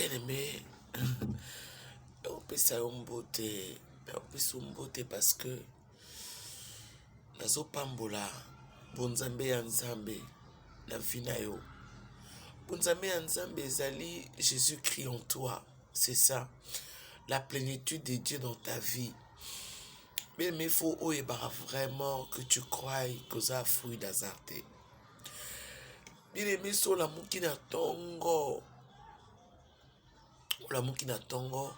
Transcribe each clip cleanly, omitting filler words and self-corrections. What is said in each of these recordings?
Bien-aimé, on peut ça une beauté parce que nazo pambola bonzambe ya nzambe na vie na yo. Bonzambe ya nzambe ezali Jésus-Christ en toi, c'est ça, la plénitude de Dieu dans ta vie. Mais il faut vraiment que tu crois que ça a fruit d'azarte. Bien-aimé, sur la mukina tongo. La mukina tongo.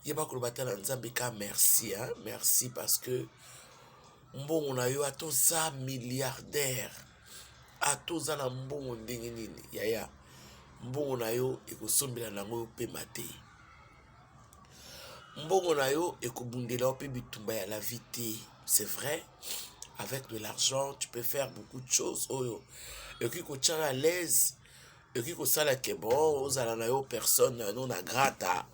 Yeba kolobata na nzambe ka merci, hein? Merci parce que mbongo na yo atoza milliardaire. Atoza na mbongo ndenge nini. Yaya. Mbongo na yo ekosombela nango pe mate. Mbongo na yo ekobundela pe bitumba ya la vie. C'est vrai. Avec de l'argent, tu peux faire beaucoup de choses. Oyo. Et qui kocha à l'aise. Et qui kosala ke bon, ozala na yo personne non a grata.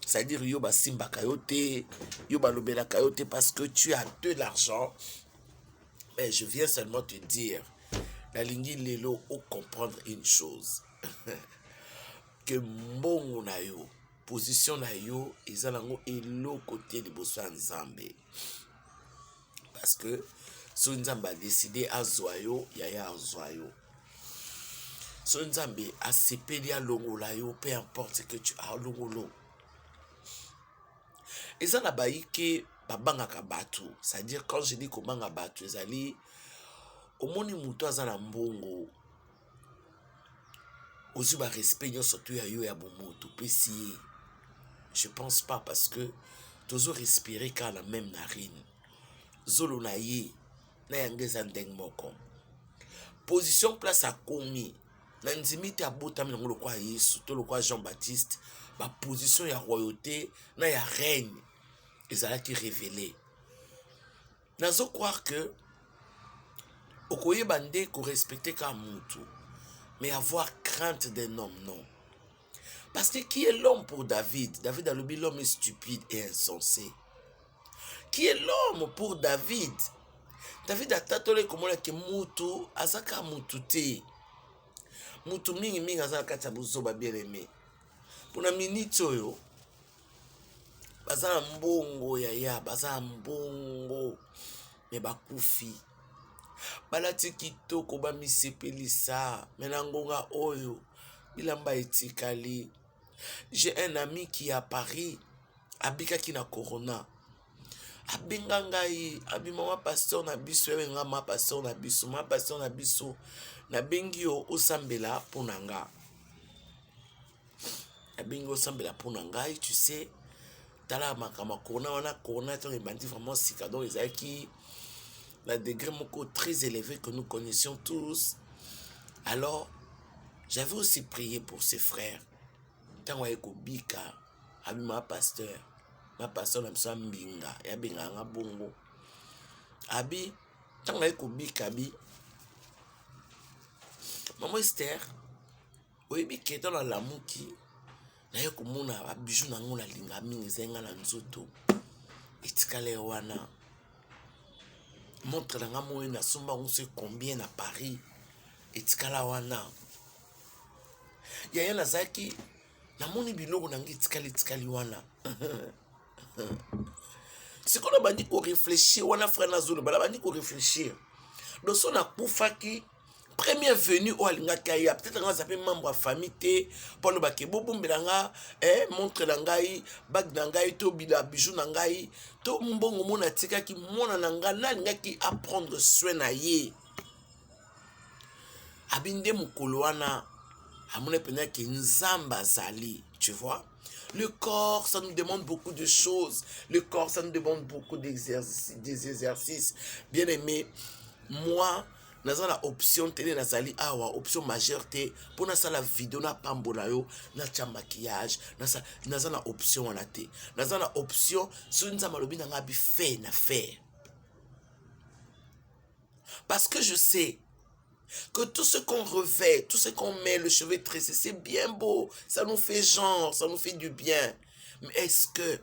C'est-à-dire yo ba simba kayote, yo ba lobela kayote parce que tu as de l'argent. Mais je viens seulement te dire, la lingi lelo ou comprendre une chose. Que mbongo na yo, position na yo, ezalango elo côté liboso ya nzambe. Parce que so nzambe a décidé à zoyo, yaya a zoyo. So nzambe a sepeli a longola yo, peu importe ce que tu as longolo. Eza na baike babangaka batu, c'est-à-dire quand je dis kobanga batu ezali omoni muto aza na mbongo ozu ba respect nyonso to ya yo ya bomoto pesi. Je pense pas parce que tozo respirer ka la même narine. Zolo na ye na yangeza ndeng moko. Position place a komi na nzimite abota mina ngolo kwa Yesu to lo kwa Jean-Baptiste, ba position ya royauté na ya règne ezalaki révélé. Nazo croire que okoye bande ko respecter ka mutu, mais avoir crainte d'un homme, non. Parce que qui est l'homme pour David? David a le dit l'homme est stupide et insensé. Qui est l'homme pour David? David a tatolé comme on que mutu azaka mutu te. Mutu mingi azaka tabuzo ba bien aimé. Pour na minute oyo baza mbongo yaya, baza mbongo me bakufi. Balati kitoko ba misepelisa menangonga oyo bilamba etikali. J'ai un ami qui est à Paris, abika ki na corona. Abinga ngai, abimama pasteur na biso, ma pasteur na biso, ma pasteur na biso, na bengi yo osambela ponanga. Na bengi osambela ponanga, tu sais, tala makama corona wana corona to ebandi vraiment sika donc ils qui la degré moko très élevé que nous connaissions tous. Alors, j'avais aussi prié pour ses frères. Tant que bika, abi ma pasteur na msa mbinga, ya binga nga bongo. Abi, tant que bika abi, maman Esther, oyebi keto na lamuki, na ye komona ba bijou na ngona linga mingi zenga na nzoto. Etikale wana. Montre nga moye na somba on sait combien à Paris. Etikala wana. Yaya nazaki na moni biloko nangi etikali wana. C'est qu'on a bandi ko réfléchir wana frère nazolo bala bandi ko réfléchir. Donc son a poufaki première venue au alinga kaya peut-être nga zape membre de famille te pour ba ke bobombela nga montre na ngai bag na ngai to bila bijou na ngai to mbongo mona tika ki mona na nga na linga ki apprendre soin na ye. Abinde mukolo wana amone pena ki nzamba zali, tu vois. Le corps, ça nous demande beaucoup de choses. Le corps, ça nous demande beaucoup des exercices. Bien aimé, moi, naza la option télé nazali awa option majeure te pour na la vidéo na pambola yo na tia maquillage naza la option wana te. Naza la option so nza malobi na ngabi fait na faire. Parce que je sais que tout ce qu'on revêt, tout ce qu'on met, le cheveu tressé, c'est bien beau. Ça nous fait genre, ça nous fait du bien. Mais est-ce que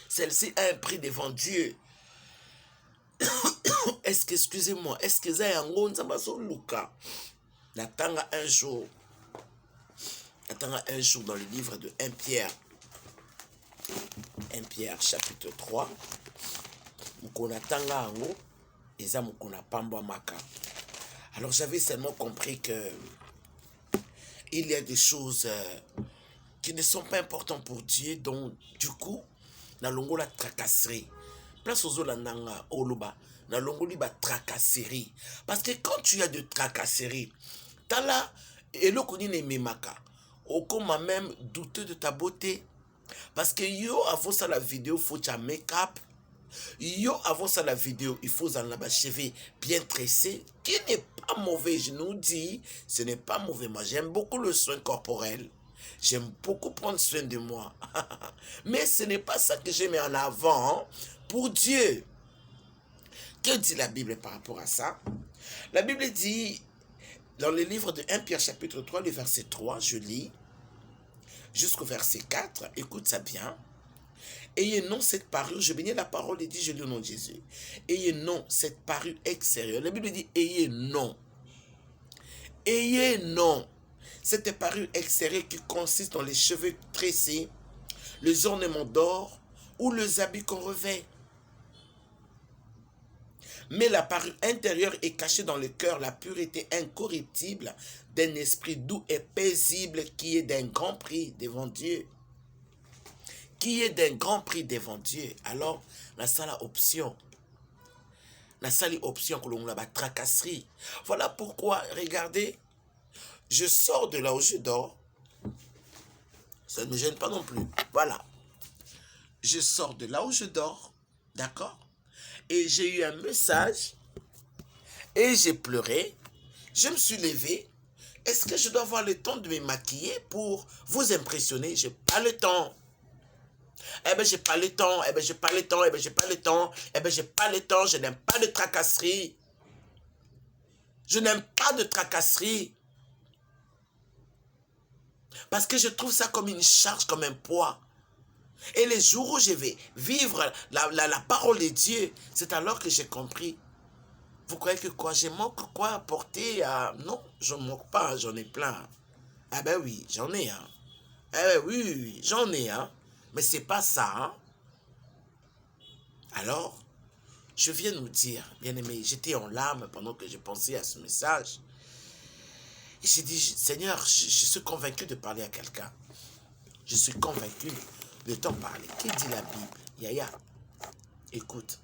celle-ci a un prix devant Dieu? Est-ce que, excusez-moi, est-ce que ça y a un luka? Natanga un jour un jour dans le livre de 1 Pierre. 1 Pierre chapitre 3. Mukonatanga ango, eza mukona pamba maka. Alors j'avais seulement compris que il y a des choses qui ne sont pas importantes pour Dieu, donc du coup, na longo la tracasserie. Place aux olandanga oluba, na longo li ba tracasserie. Parce que quand tu as de tracasserie, t'as là, et le koni ne memaka, okoma même douteux de ta beauté. Parce que yo, avant ça la vidéo, faut ta make-up. Yo, avant ça la vidéo, il faut en avoir cheveux bien tressés, qui n'est pas mauvais, je nous dis, ce n'est pas mauvais. Moi, j'aime beaucoup le soin corporel. J'aime beaucoup prendre soin de moi. Mais ce n'est pas ça que je mets en avant pour Dieu. Que dit la Bible par rapport à ça? La Bible dit, dans le livre de 1 Pierre chapitre 3, le verset 3, je lis, jusqu'au verset 4, écoute ça bien. Ayez non cette parure, je bénis la parole et dit, je lis au nom de Jésus. Ayez non cette parure extérieure. La Bible dit, ayez non. Ayez non. Cette parure extérieure qui consiste dans les cheveux tressés, les ornements d'or ou les habits qu'on revêt. Mais la parure intérieure est cachée dans le cœur, la pureté incorruptible d'un esprit doux et paisible qui est d'un grand prix devant Dieu. Qui est d'un grand prix devant Dieu. Alors, la seule option, la seule option que l'on a, la tracasserie. Voilà pourquoi, regardez, je sors de là où je dors. Ça ne me gêne pas non plus. Voilà. Je sors de là où je dors. D'accord? Et j'ai eu un message. Et j'ai pleuré. Je me suis levé. Est-ce que je dois avoir le temps de me maquiller pour vous impressionner? Je n'ai pas le temps. Eh ben, j'ai pas le temps. Eh ben, j'ai pas le temps. Eh ben, j'ai pas le temps. Eh ben, j'ai pas le temps. Je n'aime pas de tracasserie. Je n'aime pas de tracasserie. Parce que je trouve ça comme une charge, comme un poids. Et les jours où je vais vivre la parole de Dieu, c'est alors que j'ai compris. Vous croyez que quoi? Je manque quoi à porter à... Non, je ne manque pas, j'en ai plein. Ah ben oui, j'en ai un. Eh ben oui, j'en ai un. Mais c'est pas ça. Hein? Alors, je viens nous dire, bien aimé, j'étais en larmes pendant que je pensais à ce message. Et j'ai dit, Seigneur, je suis convaincu de parler à quelqu'un. Je suis convaincu de t'en parler. Que dit la Bible? Yaya, écoute.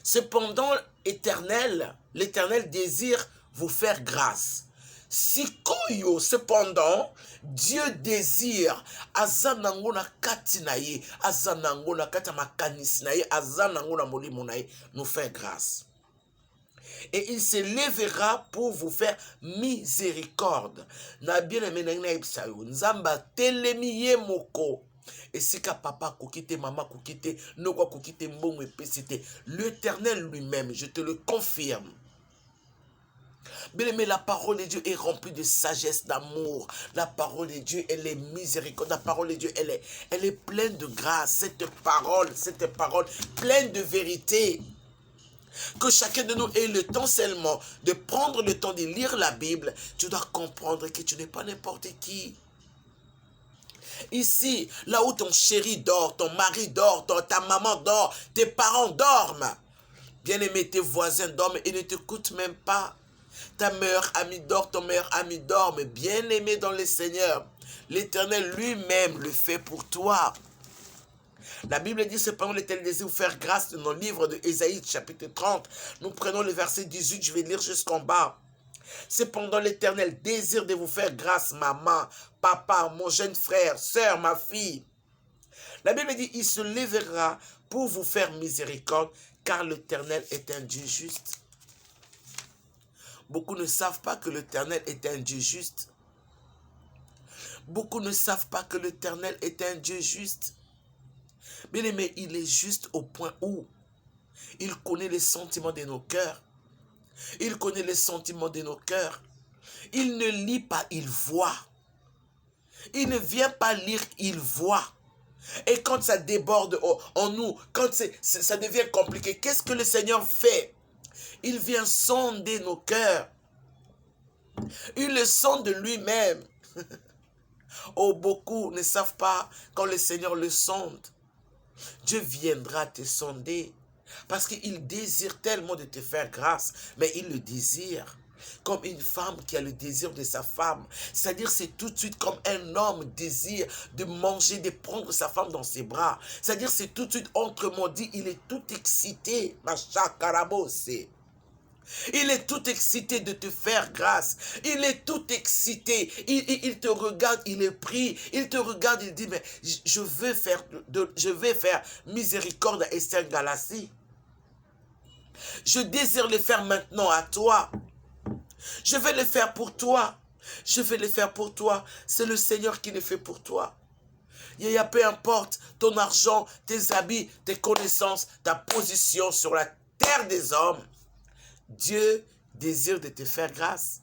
Cependant, l'Éternel désire vous faire grâce. Sikoyo, cependant, Dieu désire azanangona katinaye, azanangona katamakanисinaye, azanangona molimonaye, nous faire grâce. Et il se lèvera pour vous faire miséricorde. Na bien aimé na ipsayo, nzamba telemiye moko. Et si ka papa kokite, maman kokite, nokwa kokite mbongo epesite, l'Éternel lui-même, je te le confirme. Bien aimé, la parole de Dieu est remplie de sagesse, d'amour. La parole de Dieu, elle est miséricorde. La parole de Dieu, elle est pleine de grâce. Cette parole pleine de vérité. Que chacun de nous ait le temps seulement de prendre le temps de lire la Bible. Tu dois comprendre que tu n'es pas n'importe qui. Ici, là où ton chéri dort, ton mari dort, ta maman dort, tes parents dorment. Bien-aimé, tes voisins dorment et ne t'écoutent même pas. Ta meilleure amie dort, ton meilleur ami dort, mais bien-aimé dans le Seigneur, l'Éternel lui-même le fait pour toi. La Bible dit cependant l'Éternel désire vous faire grâce dans le livre de Ésaïe chapitre 30. Nous prenons le verset 18, je vais lire jusqu'en bas. Cependant l'Éternel désire de vous faire grâce, maman, papa, mon jeune frère, sœur, ma fille. La Bible dit, il se lèvera pour vous faire miséricorde, car l'Éternel est un Dieu juste. Beaucoup ne savent pas que l'Éternel est un Dieu juste. Beaucoup ne savent pas que l'Éternel est un Dieu juste. Bien aimé, il est juste au point où il connaît les sentiments de nos cœurs. Il connaît les sentiments de nos cœurs. Il ne lit pas, il voit. Il ne vient pas lire, il voit. Et quand ça déborde en nous, quand ça devient compliqué, qu'est-ce que le Seigneur fait? Il vient sonder nos cœurs. Il le sonde de lui-même. Oh, beaucoup ne savent pas quand le Seigneur le sonde. Dieu viendra te sonder parce qu'il désire tellement de te faire grâce, mais il le désire comme une femme qui a le désir de sa femme. C'est-à-dire c'est tout de suite comme un homme désire de manger, de prendre sa femme dans ses bras. C'est-à-dire c'est tout de suite, autrement dit, il est tout excité. Il est tout excité de te faire grâce. Il est tout excité. Il te regarde, il est pris. Il te regarde, il dit, mais je vais faire miséricorde à Esther Galassi. Je désire le faire maintenant à toi. Je vais le faire pour toi. Je vais le faire pour toi. C'est le Seigneur qui le fait pour toi. Peu importe ton argent, tes habits, tes connaissances, ta position sur la terre des hommes. Dieu désire de te faire grâce.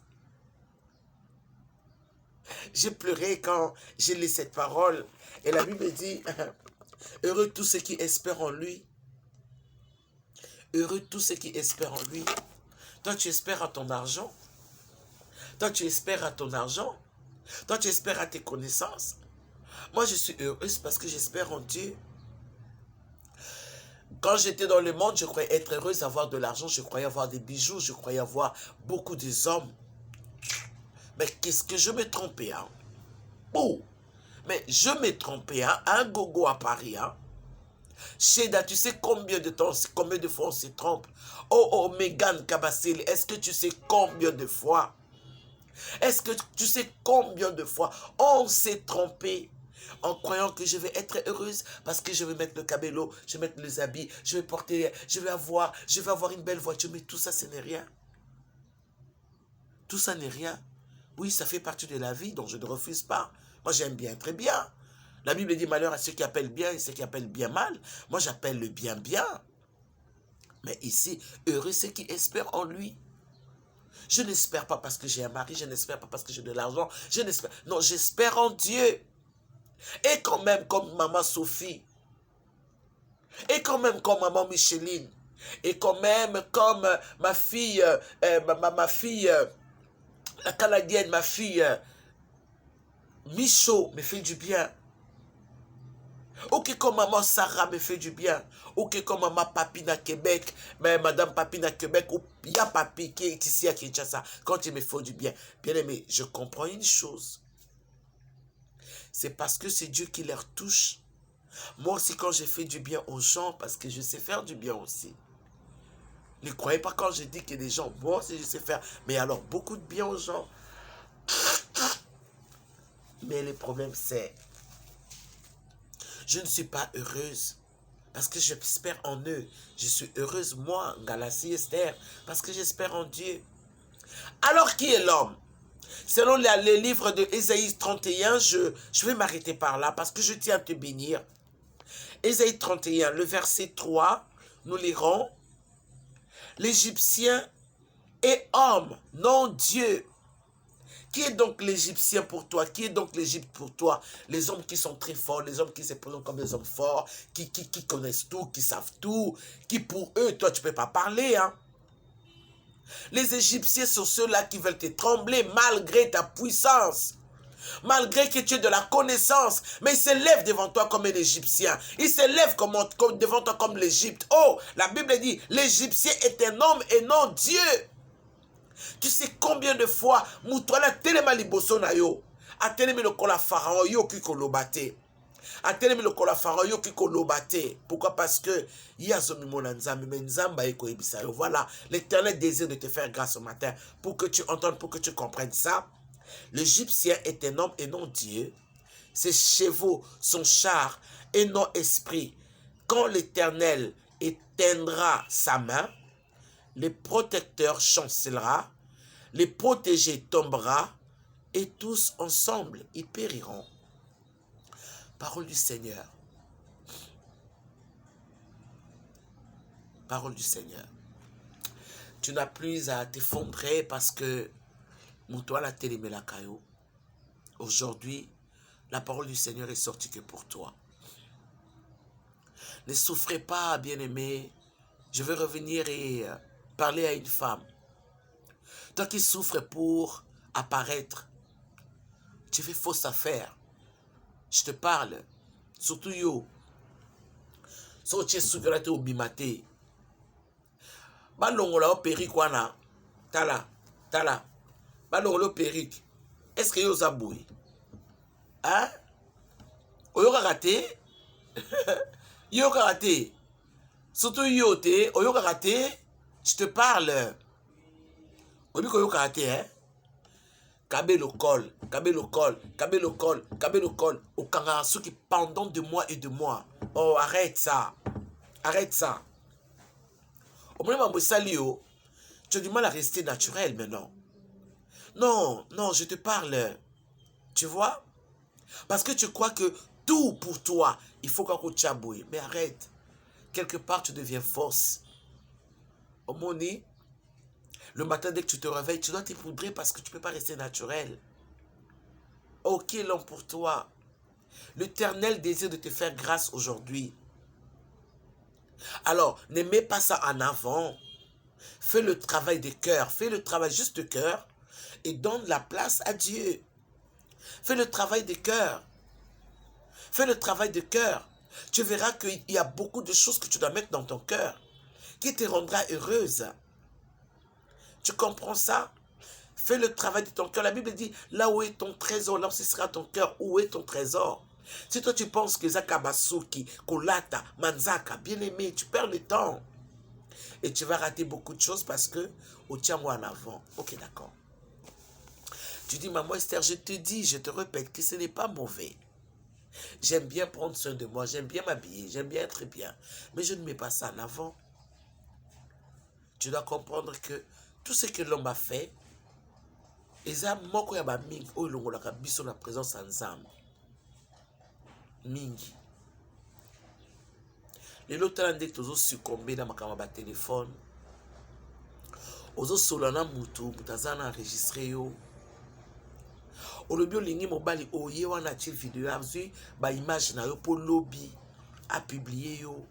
J'ai pleuré quand j'ai lu cette parole. Et la Bible dit, heureux tous ceux qui espèrent en lui. Heureux tous ceux qui espèrent en lui. Toi, tu espères à ton argent. Toi, tu espères à ton argent. Toi, tu espères à tes connaissances. Moi, je suis heureuse parce que j'espère en Dieu. Quand j'étais dans le monde, je croyais être heureuse, avoir de l'argent, je croyais avoir des bijoux, je croyais avoir beaucoup des hommes. Mais qu'est-ce que je me trompais, hein? Oh! Mais je me trompais, hein? Un gogo à Paris, hein? Sheda, tu sais combien de fois on se trompe? Oh, Megan Kabasseli, est-ce que tu sais combien de fois? Est-ce que tu sais combien de fois on s'est trompé en croyant que je vais être heureuse parce que je vais mettre le cabello, je vais mettre les habits, je vais avoir une belle voiture, mais tout ça, ce n'est rien. Tout ça n'est rien. Oui, ça fait partie de la vie, donc je ne refuse pas. Moi, j'aime bien, très bien. La Bible dit malheur à ceux qui appellent bien et ceux qui appellent bien mal. Moi, j'appelle le bien bien. Mais ici, heureux ceux qui espèrent en lui. Je n'espère pas parce que j'ai un mari, je n'espère pas parce que j'ai de l'argent, non, j'espère en Dieu. Et quand même comme maman Sophie, et quand même comme maman Micheline, et quand même comme ma fille, ma fille, la Canadienne, ma fille, Michaud me fait du bien. Ok, comme maman Sarah me fait du bien. Ok, comme maman Papine à Québec, mais madame Papine à Québec, ou il y a Papi qui est ici à Kinshasa, quand il me fait du bien. Bien aimé, je comprends une chose. C'est parce que c'est Dieu qui les touche. Moi aussi, quand j'ai fait du bien aux gens, parce que je sais faire du bien aussi. Ne croyez pas quand je dis que les gens, moi aussi je sais faire, mais alors beaucoup de bien aux gens. Mais le problème c'est, je ne suis pas heureuse. Parce que j'espère en eux. Je suis heureuse, moi, Galassi Esther, parce que j'espère en Dieu. Alors, qui est l'homme? Selon les livres de Ésaïe 31, je vais m'arrêter par là, parce que je tiens à te bénir. Ésaïe 31, le verset 3, nous lirons. L'Égyptien est homme, non Dieu. Qui est donc l'Égyptien pour toi? Qui est donc l'Égypte pour toi? Les hommes qui sont très forts, les hommes qui se présentent comme des hommes forts, qui connaissent tout, qui savent tout, qui pour eux, toi tu ne peux pas parler. Hein? Les Égyptiens sont ceux-là qui veulent te trembler malgré ta puissance. Malgré que tu aies de la connaissance, mais ils se lèvent devant toi comme un Égyptien. Ils se lèvent devant toi comme l'Égypte. Oh, la Bible dit, l'Égyptien est un homme et non Dieu. Tu sais combien de fois Moutouala telema liboso na yo a telemi lokola pharaon yo ki kolobate. A telemi lokola pharaon yo ki kolobate. Pourquoi? Parce que yazomi mona nzambe mais nzamba eko ebisa yo. Voilà, l'Éternel désire de te faire grâce ce matin pour que tu entendes, pour que tu comprennes ça. L'Égyptien est un homme et non Dieu. Ses chevaux, son char et non esprit. Quand l'Éternel éteindra sa main, les protecteurs chancellera, les protégés tombera, et tous ensemble, ils périront. Parole du Seigneur. Parole du Seigneur. Tu n'as plus à t'effondrer parce que Moutouala Télémela Kayo. Aujourd'hui, la parole du Seigneur est sortie que pour toi. Ne souffrez pas, bien-aimé. Je vais revenir et parler à une femme. Toi qui souffres pour apparaître, tu fais fausse affaire. Je te parle. Surtout yo. So tu es sougrate au bimate. Ba longola au perique wana. Tala. Ba longola au perique. Est-ce que yo zaboui? Hein? Oyo karaté? Yo karaté. Surtout yo te. Oyo karaté. Je te parle. Oyo koyo karaté, hein? Kabe le col. Au Kanga, ceux qui pendant de mois et de mois. Oh, arrête ça. Au moment où salio, tu as du mal à rester naturel maintenant. Non, je te parle. Tu vois? Parce que tu crois que tout pour toi, il faut qu'on tchabouille. Mais arrête. Quelque part, tu deviens fausse. Au moni, le matin, dès que tu te réveilles, tu dois t'époudrer parce que tu ne peux pas rester naturel. Ok, l'homme pour toi. L'Éternel désire de te faire grâce aujourd'hui. Alors, ne mets pas ça en avant. Fais le travail de cœur. Fais le travail juste de cœur et donne la place à Dieu. Fais le travail de cœur. Tu verras qu'il y a beaucoup de choses que tu dois mettre dans ton cœur qui te rendra heureuse. Tu comprends ça? Fais le travail de ton cœur. La Bible dit, là où est ton trésor, là où ce sera ton cœur, où est ton trésor? Si toi tu penses que Zakabasuki, Kolata, Manzaka, bien aimé, tu perds le temps. Et tu vas rater beaucoup de choses parce que, tiens-moi en avant. Ok, d'accord. Tu dis, maman Esther, je te dis, je te répète que ce n'est pas mauvais. J'aime bien prendre soin de moi, j'aime bien m'habiller, j'aime bien être bien. Mais je ne mets pas ça en avant. Tu dois comprendre que tout ce que l'homme a fait, eza moko ya ba mingi oyo longolaka biso na présence ya Nzambe. Mingi. Lelo tala ndenge tozo succomber na makambo ba téléphone. Ozo solana mutu mutazana enregistrer yo. Olobi olingi mobali oye wana ti vidéo azui ba image na yo po lobby a publier yo.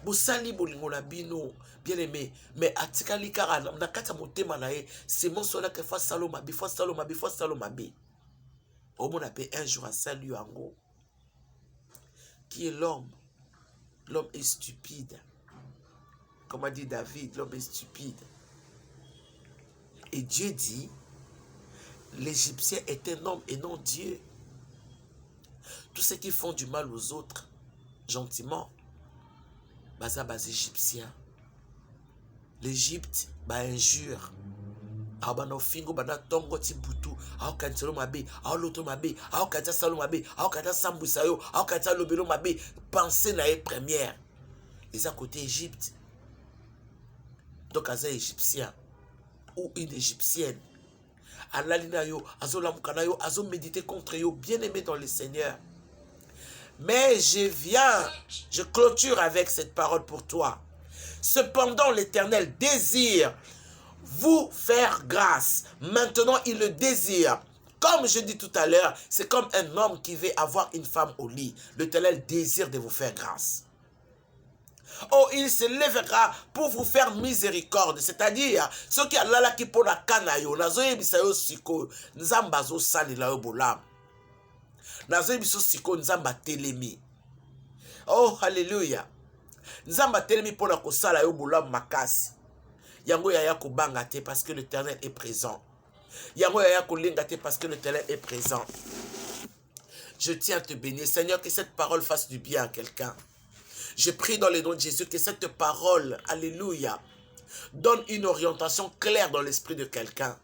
Bosali bolingo na bino bien aimé mais atikali kara na kati ya motema na ye c'est mon sola que fa saloma bi fa saloma bi au mon appelle un jour à salut yango qui est l'homme est stupide comme a dit David, l'homme est stupide et Dieu dit l'Égyptien est un homme et non Dieu. Tous ceux qui font du mal aux autres gentiment baza bas égyptien. L'Égypte ba injure. Abano fingo bana tongo tibutu. Ao kanselo mabe, ao loto mabe, ao kata salo mabe, ao kata sambusa yo, ao kata lobelo mabe. Pensez na première. Et ça côté Égypte. Donc aza égyptien ou une égyptienne. Alalina yo, azo lamukana yo, azo méditer contre yo, bien aimé dans le Seigneur. Mais je clôture avec cette parole pour toi. Cependant, l'Éternel désire vous faire grâce. Maintenant, il le désire. Comme je dis tout à l'heure, c'est comme un homme qui veut avoir une femme au lit. L'Éternel désire de vous faire grâce. Oh, il se lèvera pour vous faire miséricorde. C'est-à-dire, ceux qui ont la qui pour la canaille, nazo yebisayo siko, nzambazo sali la yo bolam. Nazo yebiso siko nzamba telemi. Oh, hallelujah. Nzamba telemi pour la kosala yo bolam makasi. Yango yaya kobanga te parce que l'Éternel est présent. Yango yaya kolinga te parce que l'Éternel est présent. Je tiens à te bénir, Seigneur, que cette parole fasse du bien à quelqu'un. Je prie dans le nom de Jésus que cette parole, alléluia, donne une orientation claire dans l'esprit de quelqu'un.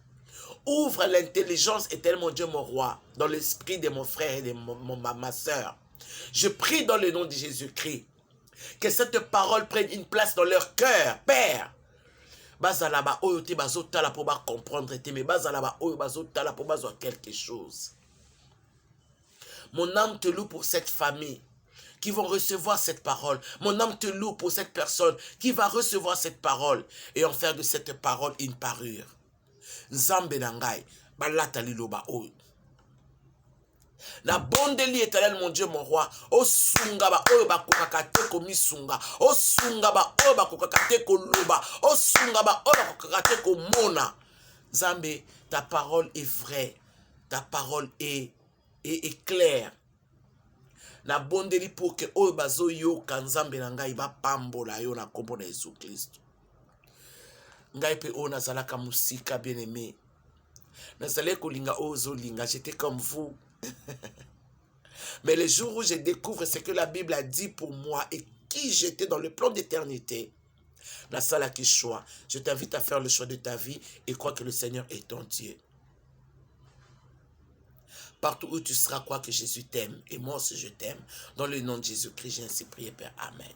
Ouvre l'intelligence éternelle, mon Dieu, mon roi, dans l'esprit de mon frère et de ma soeur. Je prie dans le nom de Jésus-Christ que cette parole prenne une place dans leur cœur, Père. Bazalaba oyo te bazotala pour comprendre te, mais bazalaba oyo bazotala pour bazwa quelque chose. Mon âme te loue pour cette famille qui vont recevoir cette parole. Mon âme te loue pour cette personne qui va recevoir cette parole et en faire de cette parole une parure. Nzambe nangai, balata liloba oyo. Na bondeli éternel, mon Dieu, mon roi. O sunga ba oyo ba kokakate ko misunga. O sunga ba oyo ba kokakate ko loba. O sunga ba oyo ba kokakate ko mona. Nzambe, ta parole est vraie. ta parole est claire. Na bondeli pour que oyo bazo yoka nzambe na ngai bapambola yo na kombo na Jésus Christ. Ngai pe oyo nazalaka musika bien aimé. Nazalé kolinga oyo zolinga, j'étais comme vous. Mais le jour où je découvre ce que la Bible a dit pour moi et qui j'étais dans le plan d'éternité, la salle qui choix, je t'invite à faire le choix de ta vie et crois que le Seigneur est ton Dieu. Partout où tu seras, crois que Jésus t'aime et moi aussi je t'aime. Dans le nom de Jésus-Christ, j'ai ainsi prié, Père. Amen.